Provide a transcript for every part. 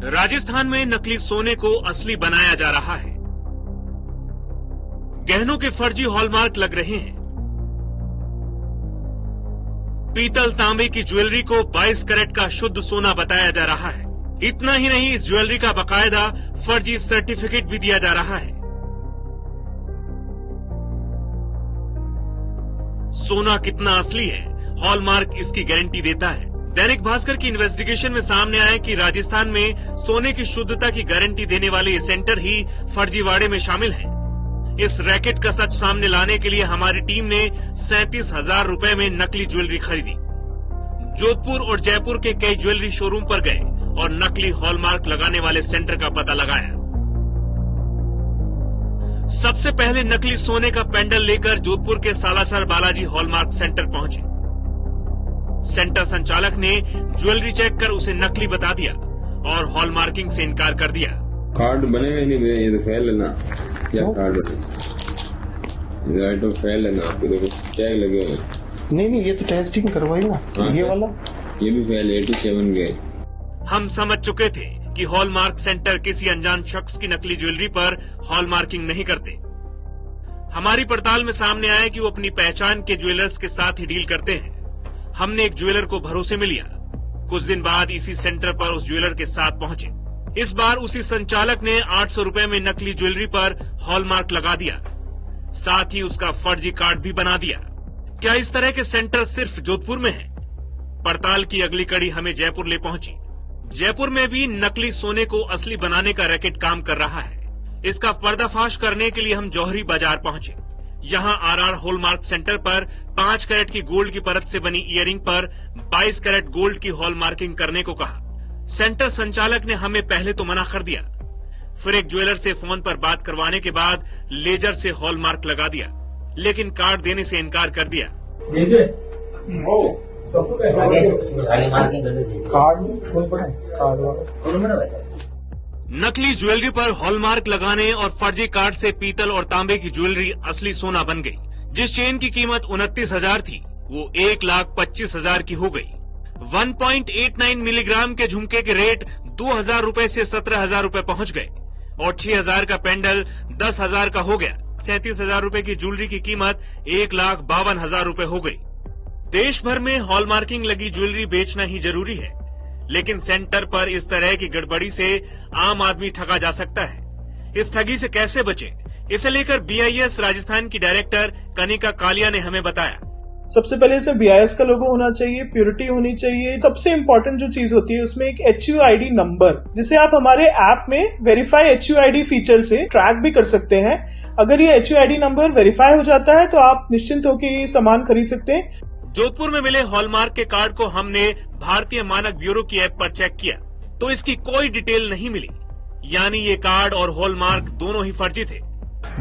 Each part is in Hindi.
राजस्थान में नकली सोने को असली बनाया जा रहा है। गहनों के फर्जी हॉलमार्क लग रहे हैं। पीतल तांबे की ज्वेलरी को 22 कैरेट का शुद्ध सोना बताया जा रहा है। इतना ही नहीं, इस ज्वेलरी का बाकायदा फर्जी सर्टिफिकेट भी दिया जा रहा है। सोना कितना असली है, हॉलमार्क इसकी गारंटी देता है। दैनिक भास्कर की इन्वेस्टिगेशन में सामने आया कि राजस्थान में सोने की शुद्धता की गारंटी देने वाले ये सेंटर ही फर्जीवाड़े में शामिल हैं। इस रैकेट का सच सामने लाने के लिए हमारी टीम ने 37,000 रुपए में नकली ज्वेलरी खरीदी। जोधपुर और जयपुर के कई ज्वेलरी शोरूम पर गए और नकली हॉलमार्क लगाने वाले सेंटर का पता लगाया। सबसे पहले नकली सोने का पेंडल लेकर जोधपुर के सालासर बालाजी हॉलमार्क सेंटर पहुंचे। सेंटर संचालक ने ज्वेलरी चेक कर उसे नकली बता दिया और हॉलमार्किंग से इनकार कर दिया। कार्ड बने हुए नहीं, ये तो फेल है ना। क्या कार्ड है? फेल है ना, आपके देखो टैग लगे हुए। नहीं, ये तो टेस्टिंग करवाई ना। हाँ, ये वाला ये भी फेल 87 गए। हम समझ चुके थे कि हॉलमार्क सेंटर किसी अनजान शख्स की नकली ज्वेलरी पर हॉलमार्किंग नहीं करते। हमारी पड़ताल में सामने आया कि वो अपनी पहचान के ज्वेलर्स के साथ ही डील करते हैं। हमने एक ज्वेलर को भरोसे में लिया। कुछ दिन बाद इसी सेंटर पर उस ज्वेलर के साथ पहुंचे। इस बार उसी संचालक ने 800 रुपए में नकली ज्वेलरी पर हॉलमार्क लगा दिया, साथ ही उसका फर्जी कार्ड भी बना दिया। क्या इस तरह के सेंटर सिर्फ जोधपुर में हैं? पड़ताल की अगली कड़ी हमें जयपुर ले पहुंची। जयपुर में भी नकली सोने को असली बनाने का रैकेट काम कर रहा है। इसका पर्दाफाश करने के लिए हम जौहरी बाजार पहुंचे। यहाँ आरआर हॉलमार्क सेंटर पर 5 कैरेट की गोल्ड की परत से बनी इयररिंग पर 22 कैरेट गोल्ड की हॉलमार्किंग करने को कहा। सेंटर संचालक ने हमें पहले तो मना कर दिया, फिर एक ज्वेलर से फोन पर बात करवाने के बाद लेजर से हॉलमार्क लगा दिया, लेकिन कार्ड देने से इनकार कर दिया। नकली ज्वेलरी पर हॉलमार्क लगाने और फर्जी कार्ड से पीतल और तांबे की ज्वेलरी असली सोना बन गई। जिस चेन की कीमत 29,000 थी वो 1,25,000 की हो गई। 1.89 मिलीग्राम के झुमके के रेट 2,000 रुपए से 17,000 रुपए पहुंच गए और 6,000 का पेंडल 10,000 का हो गया। 37,000 रुपए की ज्वेलरी की कीमत 1,52,000 रुपए हो गई। देश भर में हॉलमार्किंग लगी ज्वेलरी बेचना ही जरूरी है, लेकिन सेंटर पर इस तरह की गड़बड़ी से आम आदमी ठगा जा सकता है। इस ठगी से कैसे बचे, इसे लेकर BIS राजस्थान की डायरेक्टर कनिका कालिया ने हमें बताया। सबसे पहले इसमें BIS का लोगो होना चाहिए, प्योरिटी होनी चाहिए। सबसे इम्पोर्टेंट जो चीज होती है उसमें एक HUID नंबर, जिसे आप हमारे ऐप में वेरीफाई HUID फीचर से ट्रैक भी कर सकते हैं। अगर ये HUID नंबर वेरीफाई हो जाता है तो आप निश्चिंत होकर ये सामान खरीद सकते हैं। जोधपुर में मिले हॉलमार्क के कार्ड को हमने भारतीय मानक ब्यूरो की ऐप पर चेक किया तो इसकी कोई डिटेल नहीं मिली, यानी ये कार्ड और हॉलमार्क दोनों ही फर्जी थे।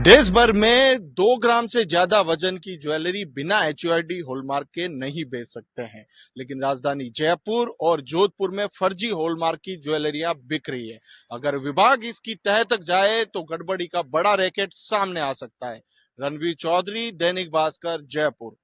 देश भर में 2 ग्राम से ज्यादा वजन की ज्वेलरी बिना HUID हॉलमार्क के नहीं बेच सकते हैं, लेकिन राजधानी जयपुर और जोधपुर में फर्जी हॉलमार्क की ज्वेलरियां बिक रही है। अगर विभाग इसकी तह तक जाए तो गड़बड़ी का बड़ा रैकेट सामने आ सकता है। रणवीर चौधरी, दैनिक भास्कर, जयपुर।